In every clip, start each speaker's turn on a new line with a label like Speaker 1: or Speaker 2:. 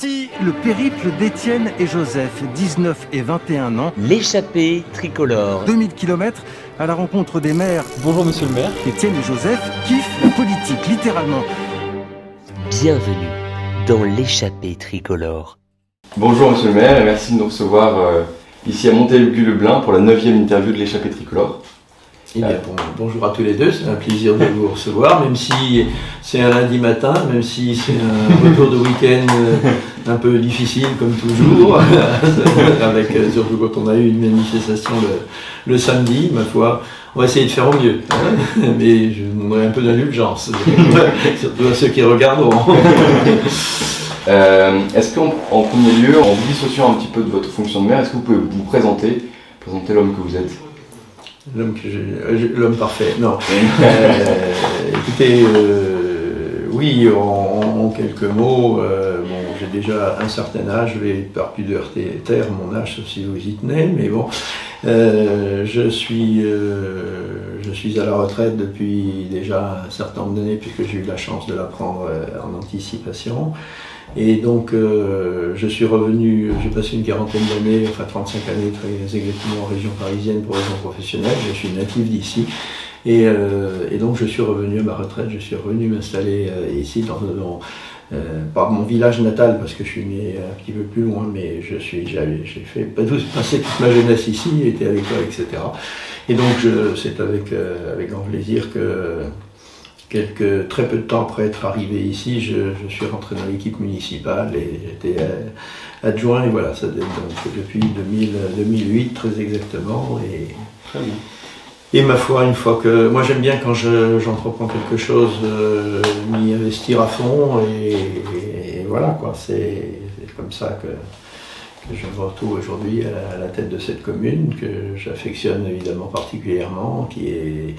Speaker 1: Voici le périple d'Étienne et Joseph, 19 et 21 ans.
Speaker 2: L'échappée tricolore.
Speaker 1: 2000 km à la rencontre des maires.
Speaker 3: Bonjour monsieur le maire.
Speaker 1: Étienne et Joseph kiffent la politique, littéralement.
Speaker 2: Bienvenue dans l'échappée tricolore.
Speaker 4: Bonjour monsieur le maire et merci de nous recevoir ici à Montélucu-le-Blain pour la 9e interview de l'échappée tricolore.
Speaker 5: Eh bien, bonjour à tous les deux, c'est un plaisir de vous recevoir, même si c'est un lundi matin, même si c'est un retour de week-end un peu difficile comme toujours, avec surtout quand on a eu une manifestation le samedi, ma foi, on va essayer de faire au mieux, hein, mais je demanderai un peu d'indulgence, surtout à ceux qui regarderont.
Speaker 4: Est-ce qu'en premier lieu, en vous dissociant un petit peu de votre fonction de maire, est-ce que vous pouvez vous présenter l'homme que vous êtes ?
Speaker 5: L'homme parfait, non. Écoutez, oui, en quelques mots, j'ai déjà un certain âge, je vais par pudeur taire mon âge, sauf si vous y tenez, mais bon, je suis à la retraite depuis déjà un certain nombre d'années, puisque j'ai eu la chance de la prendre en anticipation. Et donc, je suis revenu, j'ai passé une quarantaine d'années, enfin 35 années très exactement en région parisienne pour raisons professionnelles. Je suis natif d'ici. Et donc, je suis revenu à ma retraite, je suis revenu m'installer ici, pas mon village natal, parce que je suis né un petit peu plus loin, mais j'ai fait passer toute ma jeunesse ici, été à l'école, etc. Et donc, c'est avec grand plaisir que très peu de temps après être arrivé ici, je suis rentré dans l'équipe municipale et j'étais adjoint, et voilà, ça date donc depuis 2008 très exactement.
Speaker 4: Très bien.
Speaker 5: Et ma foi, une fois que... Moi j'aime bien quand j'entreprends quelque chose, m'y investir à fond, et voilà quoi, c'est comme ça que je me retrouve aujourd'hui à la tête de cette commune, que j'affectionne évidemment particulièrement, qui est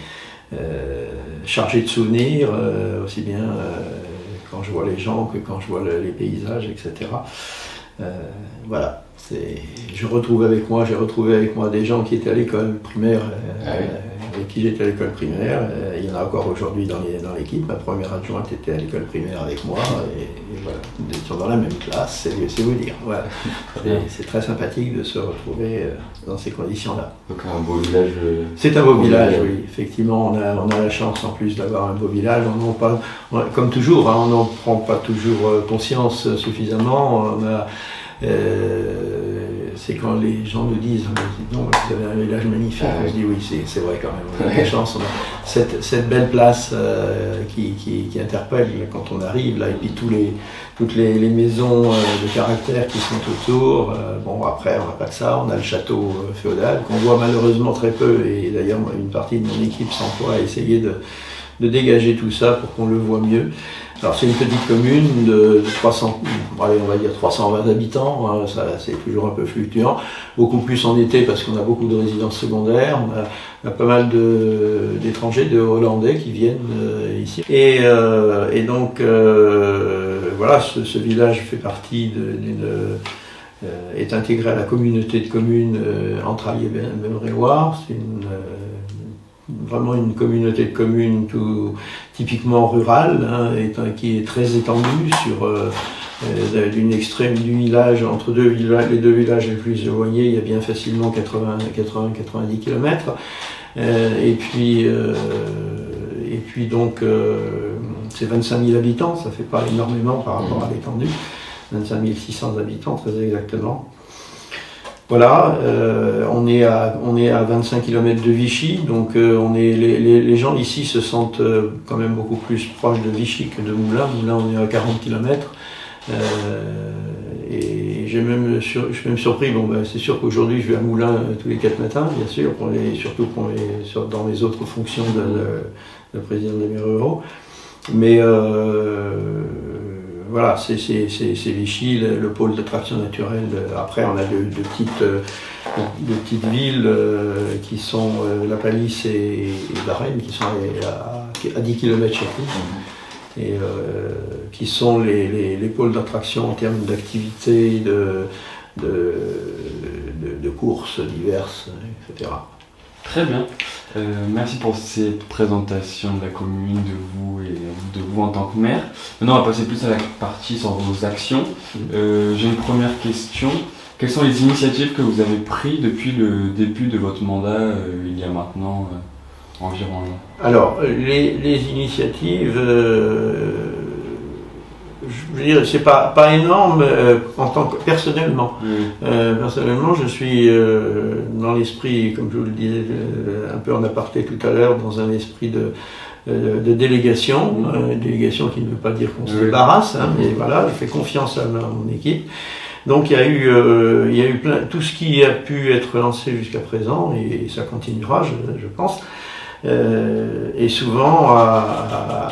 Speaker 5: chargé de souvenirs, aussi bien quand je vois les gens que quand je vois les paysages, etc. Voilà, j'ai retrouvé avec moi des gens qui étaient à l'école primaire, avec qui j'étais à l'école primaire. Il y en a encore aujourd'hui dans l'équipe. Ma première adjointe était à l'école primaire avec moi, et voilà, ils sont dans la même classe, c'est vous dire. Voilà. C'est très sympathique de se retrouver dans ces conditions-là.
Speaker 4: Donc un beau village.
Speaker 5: C'est un beau village, oui. Effectivement, on a la chance en plus d'avoir un beau village. Comme toujours, hein, on n'en prend pas toujours conscience suffisamment. C'est quand les gens nous disent non, vous avez un village magnifique, on se dit oui, c'est vrai quand même, on a de la chance, on a cette belle place qui interpelle quand on arrive là, et puis toutes les maisons de caractère qui sont autour. Bon, après on n'a pas que ça, on a le château féodal qu'on voit malheureusement très peu, et d'ailleurs une partie de mon équipe s'emploie à essayer de dégager tout ça pour qu'on le voit mieux. Alors c'est une petite commune de 300, allez, on va dire 320 habitants, hein, ça c'est toujours un peu fluctuant, beaucoup plus en été parce qu'on a beaucoup de résidences secondaires, on a pas mal d'étrangers, de Hollandais qui viennent ici. Et donc voilà, ce village fait partie est intégré à la communauté de communes Entrailles et Beuvre-et-Loire. C'est vraiment une communauté de communes tout typiquement rurale, hein, qui est très étendue sur d'une extrême du village, entre les deux villages les plus éloignés, il y a bien facilement 80-90 km. Et puis donc c'est 25 000 habitants, ça fait pas énormément par rapport à l'étendue, 25 600 habitants très exactement. Voilà, on est à 25 km de Vichy, donc les gens ici se sentent quand même beaucoup plus proches de Vichy que de Moulins. Moulins, on est à 40 km. Et je suis même surpris, c'est sûr qu'aujourd'hui je vais à Moulins tous les 4 matins, bien sûr, surtout dans mes autres fonctions de président des maires ruraux. Mais voilà, c'est Vichy, le pôle d'attraction naturelle. Après, on a de petites villes qui sont La Palisse et Varennes, qui sont à 10 km chacune, et qui sont les pôles d'attraction en termes d'activités, de courses diverses, etc.
Speaker 4: Très bien. Merci pour cette présentation de la commune, de vous et de vous en tant que maire. Maintenant, on va passer plus à la partie sur vos actions. J'ai une première question. Quelles sont les initiatives que vous avez prises depuis le début de votre mandat, il y a maintenant environ un an?
Speaker 5: Alors, les initiatives, je veux dire, c'est pas énorme en tant que personnellement. Personnellement, je suis dans l'esprit, comme je vous le disais un peu en aparté tout à l'heure, dans un esprit de délégation, délégation qui ne veut pas dire qu'on se débarrasse, mais voilà, je fais confiance à mon équipe. Donc il y a eu tout ce qui a pu être lancé jusqu'à présent, et ça continuera, je pense. Et souvent à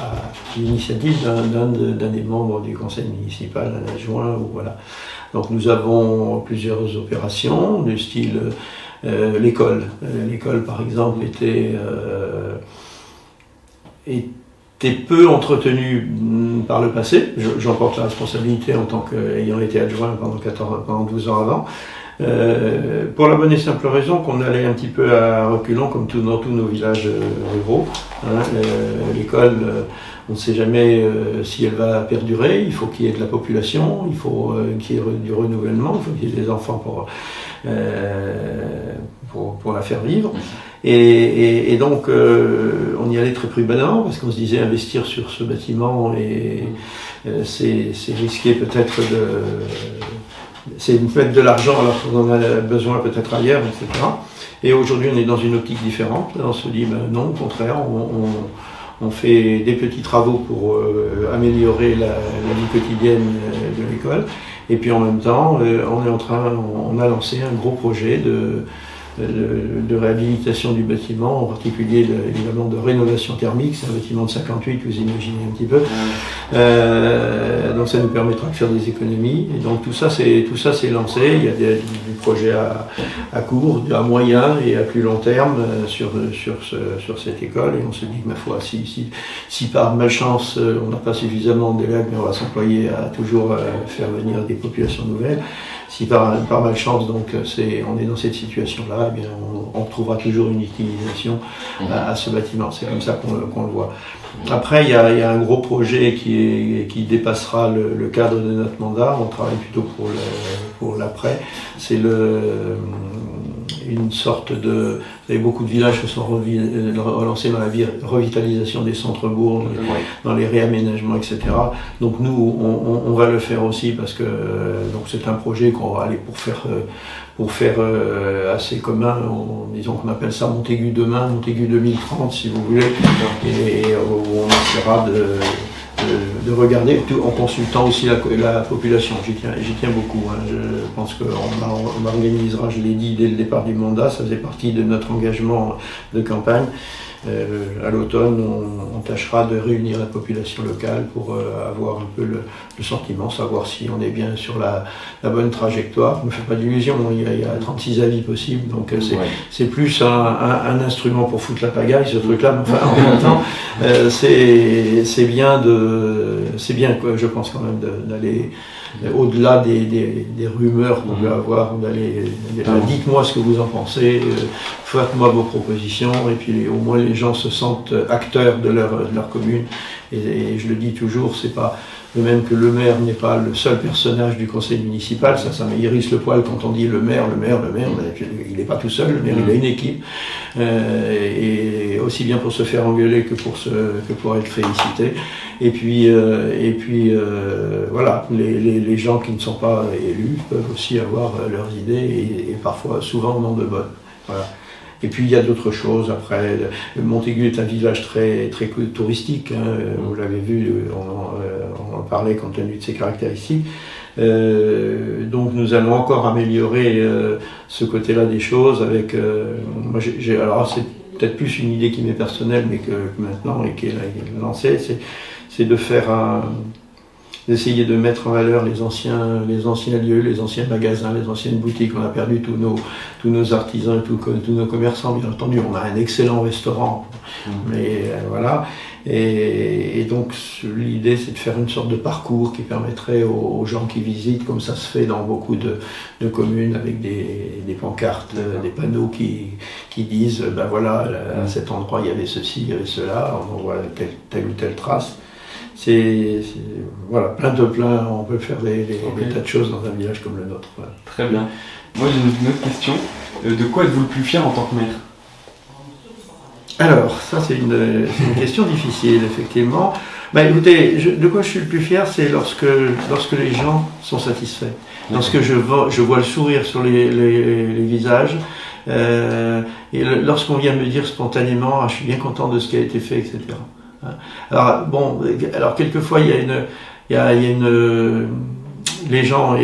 Speaker 5: l'initiative d'un des membres du conseil municipal, un adjoint, ou voilà. Donc nous avons plusieurs opérations du style l'école. L'école par exemple était peu entretenue par le passé. J'en porte la responsabilité en tant qu'ayant été adjoint pendant 12 ans avant. Pour la bonne et simple raison qu'on allait un petit peu à reculons comme dans tous nos villages ruraux. L'école, on ne sait jamais si elle va perdurer, il faut qu'il y ait de la population, il faut qu'il y ait du renouvellement, il faut qu'il y ait des enfants pour la faire vivre. Et donc on y allait très prudemment parce qu'on se disait investir sur ce bâtiment et c'est risquer peut-être c'est mettre de l'argent alors qu'on en a besoin peut-être ailleurs, etc. Et aujourd'hui, on est dans une optique différente. On se dit, non, au contraire, on fait des petits travaux pour améliorer la vie quotidienne de l'école. Et puis en même temps, on a lancé un gros projet de réhabilitation du bâtiment, en particulier évidemment de rénovation thermique. C'est un bâtiment de 58, vous imaginez un petit peu. Donc ça nous permettra de faire des économies. Et donc tout ça c'est lancé. Il y a des projets à court, à moyen et à plus long terme sur cette école. Et on se dit que ma foi, si par malchance on n'a pas suffisamment d'élèves, mais on va s'employer à toujours faire venir des populations nouvelles. Si par malchance, donc on est dans cette situation-là, eh bien on trouvera toujours une utilisation à ce bâtiment. C'est comme ça qu'on le voit. Après, il y a un gros projet qui dépassera le cadre de notre mandat. On travaille plutôt pour l'après. C'est une sorte de... Vous avez beaucoup de villages qui sont relancés dans la revitalisation des centres-bourgs, dans les réaménagements, etc. Donc nous, on va le faire aussi parce que donc c'est un projet qu'on va aller pour faire assez commun, disons qu'on appelle ça Montaigu demain, Montaigu 2030 si vous voulez, et où on essaiera de regarder tout en consultant aussi la population. J'y tiens beaucoup. Je pense qu'on organisera, je l'ai dit dès le départ du mandat, ça faisait partie de notre engagement de campagne. À l'automne, on tâchera de réunir la population locale pour avoir un peu le sentiment, savoir si on est bien sur la bonne trajectoire. Ne me fais pas d'illusions, il y a 36 avis possibles, donc c'est plus un instrument pour foutre la pagaille, ce truc-là, mais enfin, en même temps, c'est bien, je pense quand même, d'aller au-delà des rumeurs qu'on peut avoir, dites-moi ce que vous en pensez, faites-moi vos propositions, et puis au moins les gens se sentent acteurs de leur commune. Et je le dis toujours, c'est pas de même que le maire n'est pas le seul personnage du conseil municipal, ça m'hérisse le poil quand on dit le maire, il n'est pas tout seul, le maire il a une équipe, et aussi bien pour se faire engueuler que pour être félicité. Et puis voilà, les gens qui ne sont pas élus peuvent aussi avoir leurs idées et parfois, souvent, non de bonnes. Voilà. Et puis il y a d'autres choses après. Montaigu est un village très, très touristique, vous l'avez vu, on en parlait compte tenu de ses caractéristiques. Donc nous allons encore améliorer ce côté-là des choses avec... alors c'est peut-être plus une idée qui m'est personnelle, mais que maintenant et qui est lancée, c'est de faire d'essayer de mettre en valeur les anciens lieux, les anciens magasins, les anciennes boutiques. On a perdu tous nos artisans, tous nos commerçants, bien entendu. On a un excellent restaurant, mais voilà. Et donc l'idée, c'est de faire une sorte de parcours qui permettrait aux gens qui visitent, comme ça se fait dans beaucoup de communes, avec des pancartes, des panneaux qui disent, ben voilà, à cet endroit il y avait ceci, il y avait cela, on voit telle ou telle trace. Voilà, on peut faire des tas de choses dans un village comme le nôtre. Voilà.
Speaker 4: Très bien. Moi j'ai une autre question. De quoi êtes-vous le plus fier en tant que maire ?
Speaker 5: Alors, ça c'est une question difficile, effectivement. Écoutez, de quoi je suis le plus fier, c'est lorsque les gens sont satisfaits. Lorsque je vois le sourire sur les visages, et lorsqu'on vient me dire spontanément, je suis bien content de ce qui a été fait, etc. Alors quelquefois il y a une les gens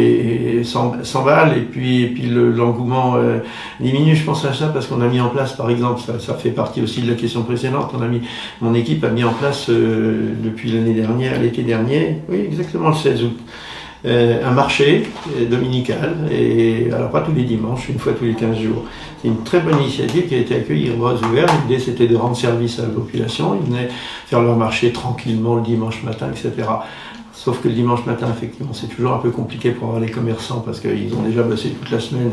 Speaker 5: s'emballent et puis l'engouement diminue. Je pense à ça parce qu'on a mis en place, par exemple, ça fait partie aussi de la question précédente, mon équipe a mis en place depuis l'été dernier, oui exactement le 16 août, un marché dominical, et alors pas tous les dimanches, une fois tous les 15 jours. C'est une très bonne initiative qui a été accueillie bras ouverts. L'idée c'était de rendre service à la population. Ils venaient faire leur marché tranquillement le dimanche matin, etc. Sauf que le dimanche matin, effectivement, c'est toujours un peu compliqué pour avoir les commerçants parce qu'ils ont déjà bossé toute la semaine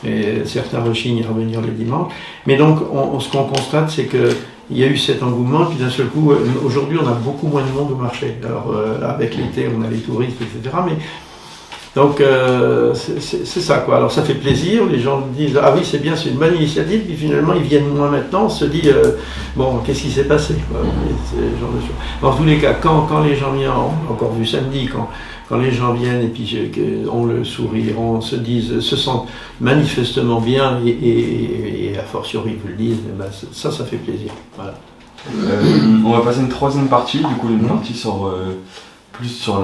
Speaker 5: et certains rechignent à revenir le dimanche. Mais donc, ce qu'on constate, c'est qu'il y a eu cet engouement, puis d'un seul coup, aujourd'hui, on a beaucoup moins de monde au marché. Alors, là, avec l'été, on a les touristes, etc. Mais donc, c'est ça, quoi. Alors, ça fait plaisir. Les gens disent, ah oui, c'est bien, c'est une bonne initiative. Puis finalement, ils viennent moins maintenant. On se dit, bon, qu'est-ce qui s'est passé, quoi. C'est ce genre de choses. En tous les cas, quand les gens viennent, encore vu samedi, quand les gens viennent et puis ont le sourire, se sentent manifestement bien et a fortiori vous le disent, ça fait plaisir. Voilà.
Speaker 4: On va passer à une troisième partie, du coup une partie plus sur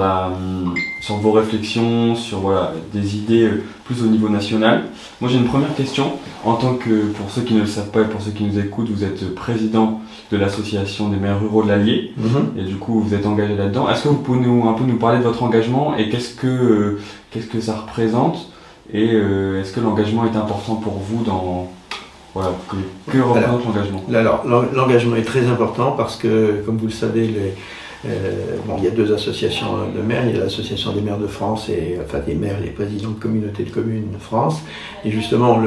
Speaker 4: vos réflexions, sur des idées plus au niveau national. Moi j'ai une première question. En tant que, pour ceux qui ne le savent pas et pour ceux qui nous écoutent, vous êtes président de l'association des maires ruraux de l'Allier, et du coup vous êtes engagé là-dedans. Est-ce que vous pouvez un peu nous parler de votre engagement et qu'est-ce que ça représente, et est-ce que l'engagement est important pour vous dans... Voilà, que représente l'engagement ?
Speaker 5: Alors, l'engagement est très important parce que, comme vous le savez, il y a deux associations de maires. Il y a l'association des maires de France, des maires et des présidents de communautés de communes de France. Et justement,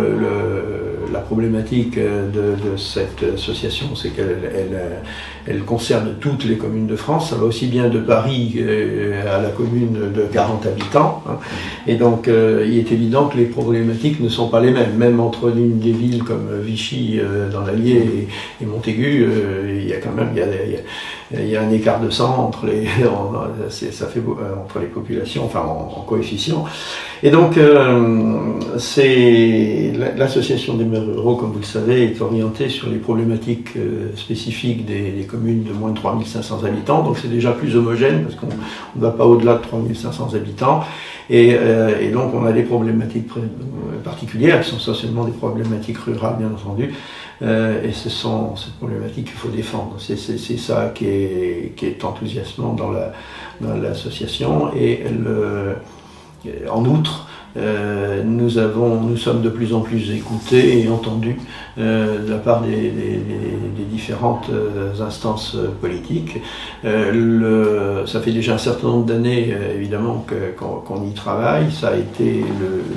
Speaker 5: la problématique de cette association, c'est qu'elle concerne toutes les communes de France. Ça va aussi bien de Paris à la commune de 40 habitants. Et donc, il est évident que les problématiques ne sont pas les mêmes. Même entre des villes comme Vichy dans l'Allier et Montaigu, il y a quand même il y a un écart de 100 entre les populations, enfin en coefficient. Et donc, l'association des maires ruraux, comme vous le savez, est orientée sur les problématiques spécifiques des communes de moins de 3500 habitants. Donc c'est déjà plus homogène parce qu'on ne va pas au-delà de 3500 habitants. Et donc on a des problématiques particulières qui sont essentiellement des problématiques rurales, bien entendu. Et ce sont ces problématiques qu'il faut défendre. C'est ça qui est enthousiasmant dans l'association. Et en outre, nous sommes de plus en plus écoutés et entendus de la part des différentes instances politiques. Ça fait déjà un certain nombre d'années, évidemment, qu'on y travaille. Ça a été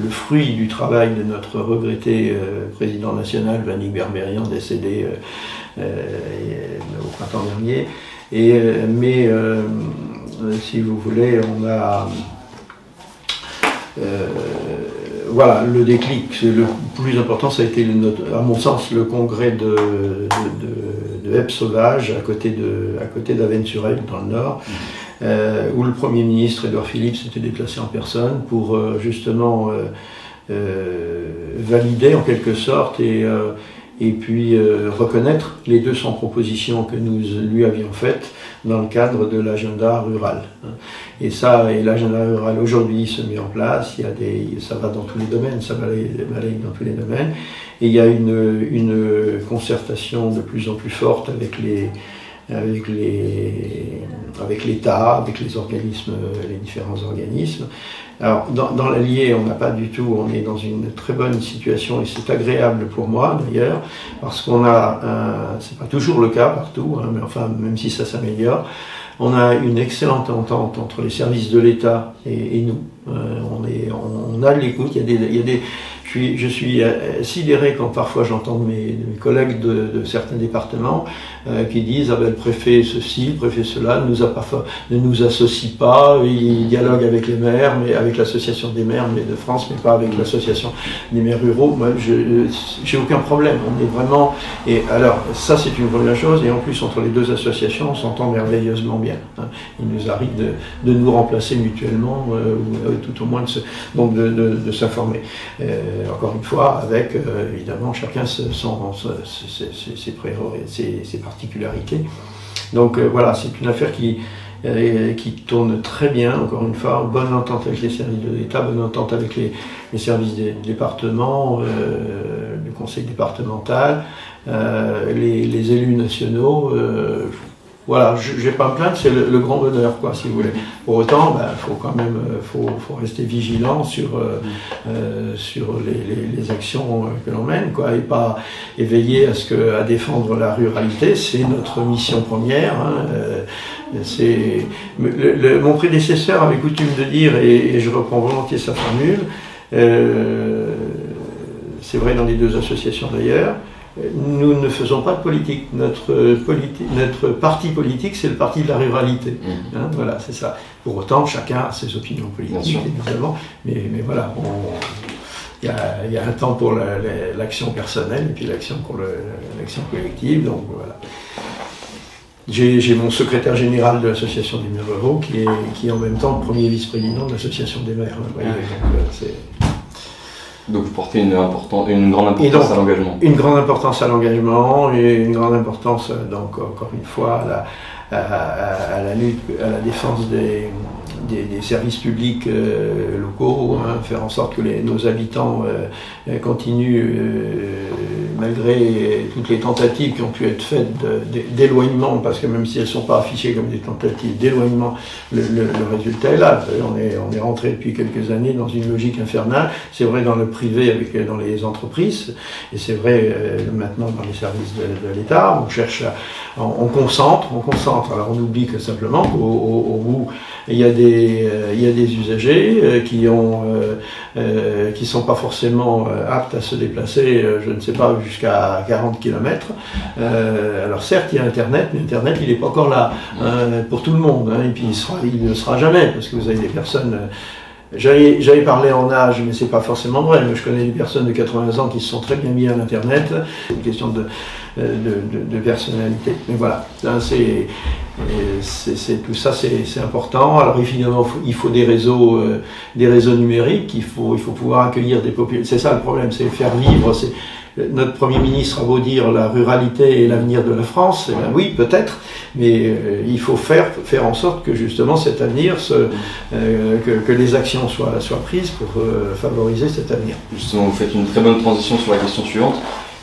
Speaker 5: le fruit du travail de notre regretté président national, Vannick Berberian, décédé au printemps dernier. Mais si vous voulez, on a... voilà, le déclic, le plus important, ça a été, à mon sens, le congrès de Eppe-Sauvage, à côté d'Avesnes-sur-Helpe, dans le Nord, où le Premier ministre, Édouard Philippe, s'était déplacé en personne pour justement valider, en quelque sorte, et puis reconnaître les 200 propositions que nous lui avions faites dans le cadre de l'agenda rural. Et l'agenda rural aujourd'hui se met en place, ça va dans tous les domaines, ça balaye dans tous les domaines, et il y a une concertation de plus en plus forte avec avec l'État, avec les organismes, les différents organismes. Alors, dans l'Allier, on n'a pas du tout, on est dans une très bonne situation et c'est agréable pour moi d'ailleurs, parce qu'on a, c'est pas toujours le cas partout, hein, mais enfin, même si ça s'améliore, on a une excellente entente entre les services de l'État et nous. On a de l'écoute, je suis sidéré quand parfois j'entends mes collègues de certains départements qui disent le préfet ceci, le préfet cela ne nous associe pas, il dialogue avec les maires, mais avec l'association des maires de France, mais pas avec l'association des maires ruraux. Moi, j'ai aucun problème. On est vraiment. Et alors, ça c'est une première chose. Et en plus, entre les deux associations, on s'entend merveilleusement bien. Hein. Il nous arrive de nous remplacer mutuellement, tout au moins de s'informer. Encore une fois, avec évidemment chacun ses particularités. Donc voilà, c'est une affaire qui tourne très bien, encore une fois, bonne entente avec les services de l'État, bonne entente avec les services des départements, le conseil départemental, les élus nationaux. Voilà, je ne vais pas me plaindre, c'est le grand bonheur, quoi, si vous voulez. Pour autant, faut quand même faut rester vigilant sur les actions que l'on mène, quoi, et veiller à défendre la ruralité. C'est notre mission première. Hein, mon prédécesseur avait coutume de dire, et je reprends volontiers sa formule, c'est vrai dans les deux associations d'ailleurs, nous ne faisons pas de politique. Notre parti politique, c'est le parti de la ruralité. Hein, voilà, c'est ça. Pour autant, chacun a ses opinions politiques, évidemment. Mais voilà, il y a un temps pour l'action personnelle et puis l'action pour l'action collective. Donc voilà. J'ai mon secrétaire général de l'association des maires ruraux qui est en même temps le premier vice-président de l'association des maires. Vous voyez,
Speaker 4: donc vous portez une grande importance à l'engagement. Une grande importance à l'engagement
Speaker 5: et une grande importance, donc encore une fois, à la lutte, à la défense des services publics locaux, hein, faire en sorte que nos habitants continuent, malgré toutes les tentatives qui ont pu être faites d'éloignement, parce que même si elles ne sont pas affichées comme des tentatives d'éloignement, le résultat est là. On est rentré depuis quelques années dans une logique infernale. C'est vrai dans le privé, dans les entreprises, et c'est vrai maintenant dans les services de l'État. On cherche, on concentre. Alors on oublie que simplement qu'au bout, il y a des usagers qui sont pas forcément aptes à se déplacer, je ne sais pas, jusqu'à 40 km. Alors certes, il y a Internet, mais Internet, il n'est pas encore là pour tout le monde. Hein, et puis il ne sera jamais, parce que vous avez des personnes... J'avais parlé en âge, mais c'est pas forcément vrai. Mais je connais des personnes de 80 ans qui se sont très bien mis à l'Internet. C'est une question de personnalité. Mais voilà, tout ça, c'est important. Alors évidemment, il faut des réseaux numériques. Il faut pouvoir accueillir des populations. C'est ça le problème, c'est faire vivre. Notre Premier ministre a beau dire la ruralité est l'avenir de la France, eh bien oui, peut-être, mais il faut faire en sorte que justement cet avenir, que les actions soient prises pour favoriser cet avenir.
Speaker 4: Justement, vous faites une très bonne transition sur la question suivante.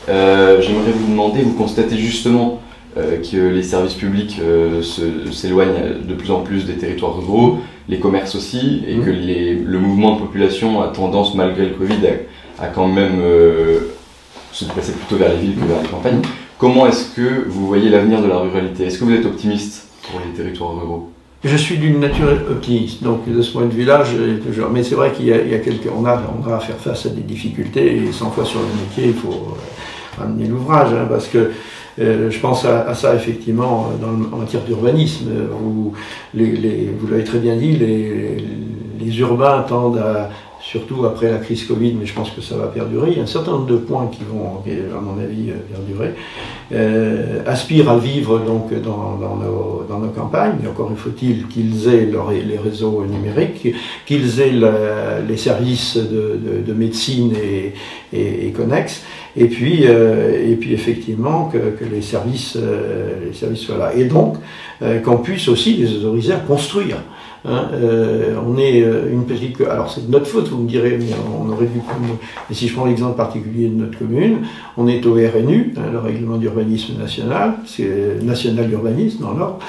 Speaker 4: J'aimerais vous demander, vous constatez justement que les services publics s'éloignent de plus en plus des territoires ruraux, les commerces aussi, et que le mouvement de population a tendance, malgré le Covid, à quand même... se déplacer plutôt vers les villes que vers les campagnes. Comment est-ce que vous voyez l'avenir de la ruralité? Est-ce que vous êtes optimiste pour les territoires ruraux?
Speaker 5: Je suis d'une nature optimiste, donc de ce point de vue-là, toujours. Mais c'est vrai qu'il y a on a à faire face à des difficultés, et 100 fois sur le métier, il faut ramener l'ouvrage, hein, parce que je pense à ça effectivement en matière d'urbanisme. Vous l'avez très bien dit, les urbains tendent à, surtout après la crise Covid, mais je pense que ça va perdurer. Il y a un certain nombre de points qui vont, à mon avis, perdurer. Aspirent à vivre donc dans nos campagnes, mais encore faut-il qu'ils aient les réseaux numériques, qu'ils aient les services de médecine et connexes, et puis effectivement que les services soient là. Et donc qu'on puisse aussi les autoriser à construire. Hein, on est une petite... Alors c'est de notre faute, vous me direz, mais on aurait dû prendre... Et si je prends l'exemple particulier de notre commune, on est au RNU, hein, le règlement d'urbanisme national, c'est national d'urbanisme dans l'ordre.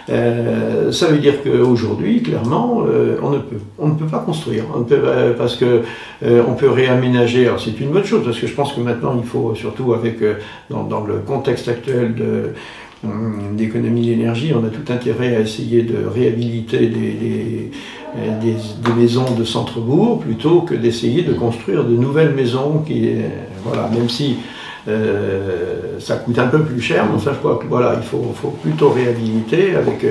Speaker 5: Ça veut dire qu'aujourd'hui, clairement, on ne peut pas construire, parce que on peut réaménager. Alors c'est une bonne chose, parce que je pense que maintenant il faut, surtout avec dans le contexte actuel d'économie de l'énergie, on a tout intérêt à essayer de réhabiliter des maisons de centre-bourg plutôt que d'essayer de construire de nouvelles maisons voilà, même si ça coûte un peu plus cher, mais enfin je crois que voilà, il faut plutôt réhabiliter avec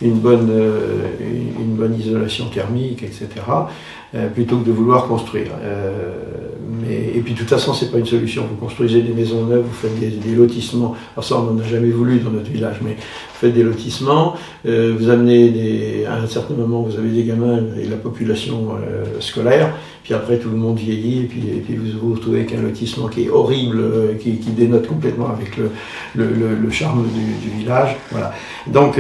Speaker 5: une bonne isolation thermique, etc., plutôt que de vouloir construire. Et puis de toute façon, c'est pas une solution. Vous construisez des maisons neuves, vous faites des lotissements. Alors ça, on n'en a jamais voulu dans notre village, mais vous faites des lotissements, vous amenez à un certain moment, vous avez des gamins et la population scolaire, puis après tout le monde vieillit, et puis vous vous retrouvez avec un lotissement qui est horrible, qui dénote complètement avec le charme du village. Voilà. Donc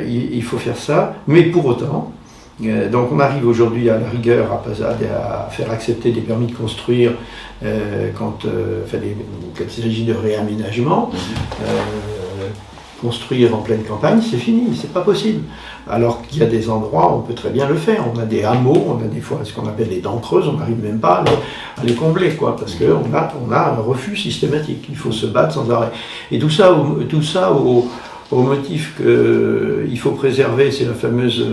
Speaker 5: il faut faire ça, mais pour autant, donc on arrive aujourd'hui à la rigueur à faire accepter des permis de construire quand il s'agit de réaménagement. Construire en pleine campagne, c'est fini, c'est pas possible. Alors qu'il y a des endroits où on peut très bien le faire. On a des hameaux, on a des fois ce qu'on appelle des dents creuses, on n'arrive même pas à les combler, quoi, parce qu'on a un refus systématique. Il faut se battre sans arrêt. Et tout ça au motif qu'il faut préserver, c'est la fameuse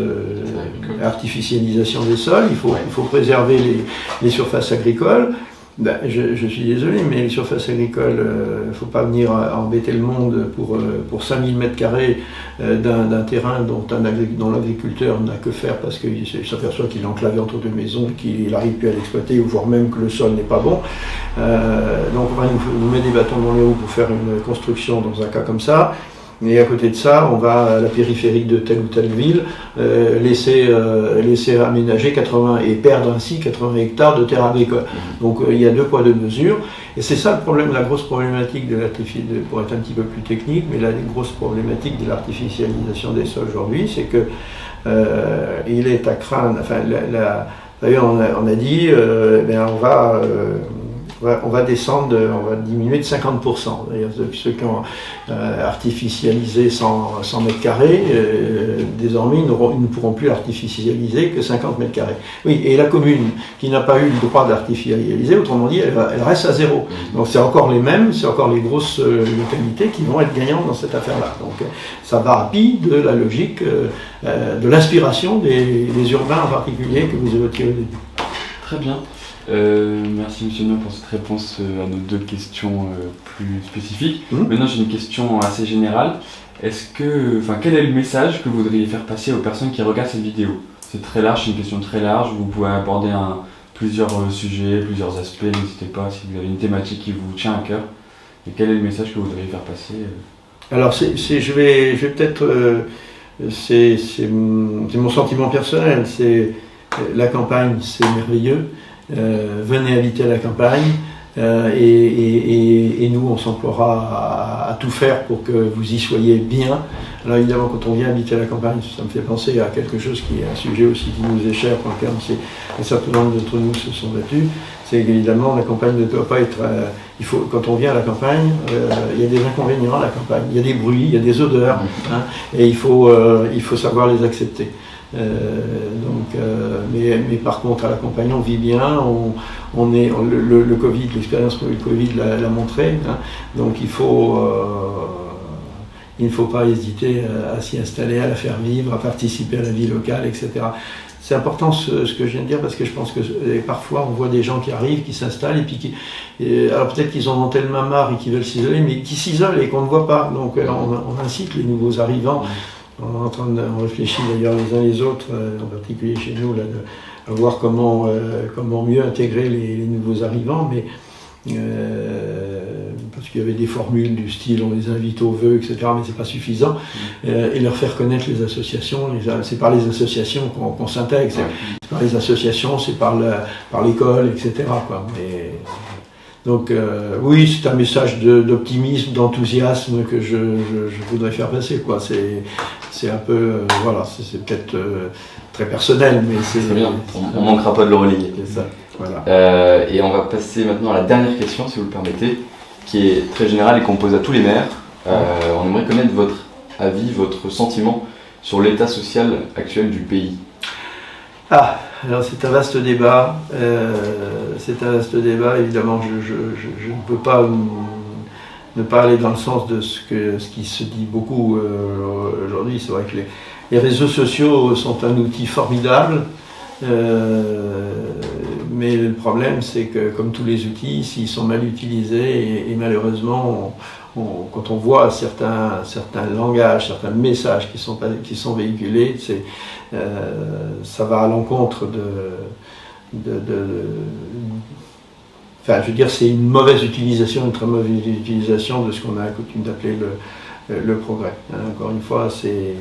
Speaker 5: artificialisation des sols, il faut préserver les surfaces agricoles. Ben, je suis désolé, mais les surfaces agricoles, il ne faut pas venir embêter le monde pour 5000 m² d'un terrain dont l'agriculteur n'a que faire parce qu'il s'aperçoit qu'il est enclavé entre deux maisons, qu'il n'arrive plus à l'exploiter, ou voire même que le sol n'est pas bon. Donc on va nous mettre des bâtons dans les roues pour faire une construction dans un cas comme ça. Et à côté de ça, on va à la périphérie de telle ou telle ville laisser aménager 80 et perdre ainsi 80 hectares de terres agricoles. Donc il y a deux poids deux mesures. Et c'est ça le problème, la grosse problématique pour être un petit peu plus technique, mais la grosse problématique de l'artificialisation des sols aujourd'hui, c'est que il est à craindre. Enfin, d'ailleurs, on a dit, on va descendre, on va diminuer de 50%. D'ailleurs, ceux qui ont artificialisé 100 m², désormais, ils ne pourront plus artificialiser que 50 m². Oui, et la commune qui n'a pas eu le droit d'artificialiser, autrement dit, elle reste à zéro. Donc c'est encore les mêmes, c'est encore les grosses localités qui vont être gagnantes dans cette affaire-là. Donc ça va à pied de la logique, de l'inspiration des urbains en particulier que vous évoquiez au début.
Speaker 4: Très bien. Merci Monsieur Mur pour cette réponse à nos deux questions plus spécifiques. Maintenant j'ai une question assez générale. Quel est le message que vous voudriez faire passer aux personnes qui regardent cette vidéo? C'est très large, c'est une question très large, vous pouvez aborder plusieurs sujets, plusieurs aspects, n'hésitez pas si vous avez une thématique qui vous tient à cœur. Et quel est le message que vous voudriez faire passer?
Speaker 5: Alors je vais peut-être... c'est mon sentiment personnel, la campagne c'est merveilleux. Venez habiter à la campagne et nous on s'emploiera à tout faire pour que vous y soyez bien. Alors évidemment quand on vient habiter à la campagne, ça me fait penser à quelque chose qui est un sujet aussi qui nous est cher, pour lequel un certain nombre d'entre nous se sont battus, c'est qu'évidemment la campagne ne doit pas être... quand on vient à la campagne, il y a des inconvénients à la campagne, il y a des bruits, il y a des odeurs, hein, et il faut savoir les accepter. Mais par contre à la campagne on vit bien, le Covid, l'expérience du Covid l'a montré, hein, donc il ne faut pas hésiter à s'y installer, à la faire vivre, à participer à la vie locale, etc. C'est important ce que je viens de dire parce que je pense que parfois on voit des gens qui arrivent, qui s'installent et puis alors peut-être qu'ils en ont tellement marre et qu'ils veulent s'isoler, mais qui s'isolent et qu'on ne voit pas. Donc on incite les nouveaux arrivants. On est en train de réfléchir d'ailleurs les uns les autres, en particulier chez nous, là, à voir comment mieux intégrer les nouveaux arrivants, mais parce qu'il y avait des formules du style on les invite aux vœux, etc., mais c'est pas suffisant, et leur faire connaître les associations, c'est par les associations qu'on s'intègre, c'est par les associations, c'est par l'école, etc., quoi. Donc oui, c'est un message d'optimisme, d'enthousiasme que je voudrais faire passer, quoi. c'est un peu, voilà, c'est peut-être très personnel, mais c'est
Speaker 3: Très bien, on ne manquera pas de le relayer.
Speaker 5: C'est ça, voilà.
Speaker 3: Et on va passer maintenant à la dernière question, si vous le permettez, qui est très générale et qu'on pose à tous les maires. On aimerait connaître votre avis, votre sentiment sur l'état social actuel du pays.
Speaker 5: Ah, alors c'est un vaste débat. Évidemment, je ne peux pas ne pas aller dans le sens de ce qui se dit beaucoup aujourd'hui. C'est vrai que les réseaux sociaux sont un outil formidable, mais le problème c'est que, comme tous les outils, s'ils sont mal utilisés, et malheureusement, quand on voit certains langages, certains messages qui sont véhiculés, ça va à l'encontre enfin, je veux dire, c'est une mauvaise utilisation, une très mauvaise utilisation de ce qu'on a coutume d'appeler le progrès. Encore une fois, c'est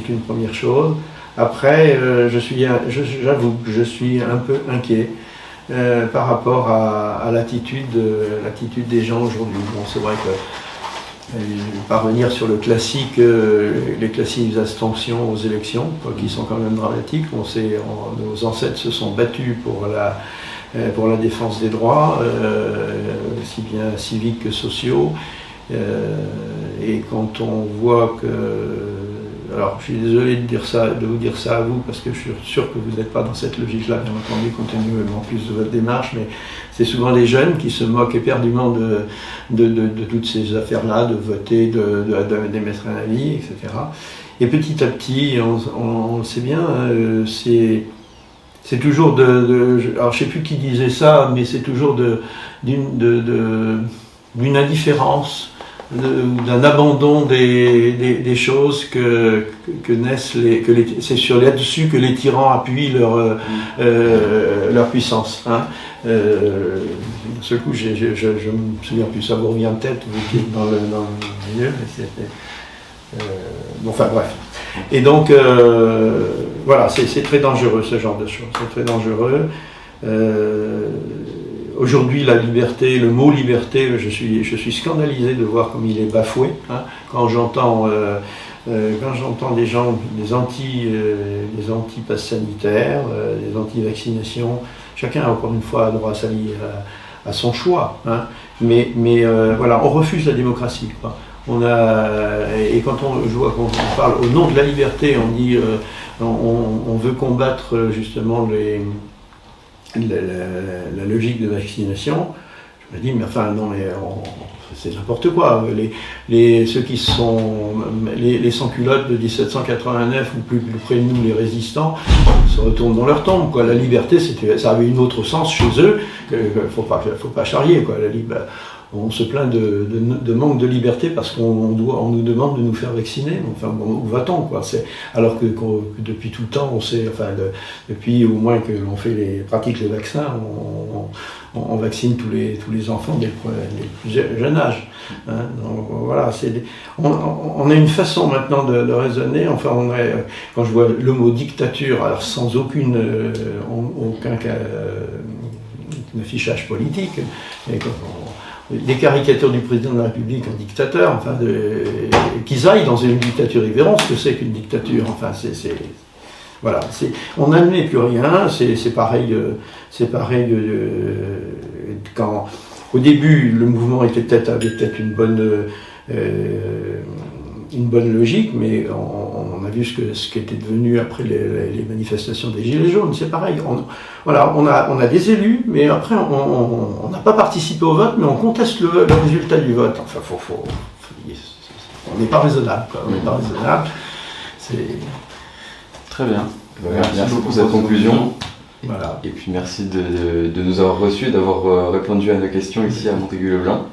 Speaker 5: une première chose. Après, j'avoue que je suis un peu inquiet par rapport à l'attitude des gens aujourd'hui. Bon, c'est vrai que parvenir sur le classique, les classiques abstentions aux élections, qui sont quand même dramatiques. Nos ancêtres se sont battus pour la défense des droits, aussi bien civiques que sociaux. Et quand on voit que... Alors, je suis désolé de vous dire ça à vous, parce que je suis sûr que vous n'êtes pas dans cette logique-là, bien entendu, compte tenu en plus de votre démarche, mais c'est souvent les jeunes qui se moquent éperdument de toutes ces affaires-là, de voter, d'émettre un avis, etc. Et petit à petit, on le sait bien, c'est toujours alors je ne sais plus qui disait ça, mais c'est toujours d'une indifférence, d'un abandon des choses que naissent c'est là-dessus que les tyrans appuient leur puissance. D'un seul coup, je me souviens plus, ça vous revient en tête, vous qui êtes dans le milieu, mais c'était... enfin bref. Et donc, voilà, c'est très dangereux ce genre de choses, c'est très dangereux. Aujourd'hui, la liberté, le mot liberté, je suis scandalisé de voir comme il est bafoué. Quand j'entends des gens, des anti-pass sanitaires, des anti-vaccinations, chacun a encore une fois droit à son choix. Mais voilà, on refuse la démocratie, quoi. Et quand on parle au nom de la liberté, on dit on veut combattre justement la logique de vaccination. Je me dis, mais enfin, non, mais c'est n'importe quoi. Ceux qui sont les sans-culottes de 1789, ou plus près de nous, les résistants, se retournent dans leur tombe, quoi. La liberté, ça avait une autre sens chez eux. Faut pas charrier, quoi. On se plaint de manque de liberté parce qu'on nous demande de nous faire vacciner. Enfin, bon, où va-t-on, quoi? Alors que depuis tout le temps, on sait, enfin, depuis au moins que l'on pratique les vaccins, on vaccine tous les enfants dès le plus jeune âge. Donc voilà, on a une façon maintenant de raisonner. Enfin, quand je vois le mot dictature, alors sans aucun affichage politique, mais des caricatures du président de la République en dictateur, enfin, qu'ils aillent dans une dictature, ils verront ce que c'est qu'une dictature. Enfin, voilà, on n'admet plus rien. C'est pareil quand au début le mouvement avait peut-être une bonne logique, mais on a vu ce qui était devenu après les manifestations des Gilets jaunes. C'est pareil. On a des élus, mais après on n'a pas participé au vote, mais on conteste le résultat du vote. Enfin, on n'est pas raisonnable, quoi. On n'est pas raisonnable.
Speaker 3: Très bien. Merci beaucoup pour cette conclusion.
Speaker 5: Voilà.
Speaker 3: Et puis merci de nous avoir reçus et d'avoir répondu à nos questions ici à Montaigu-le-Blain.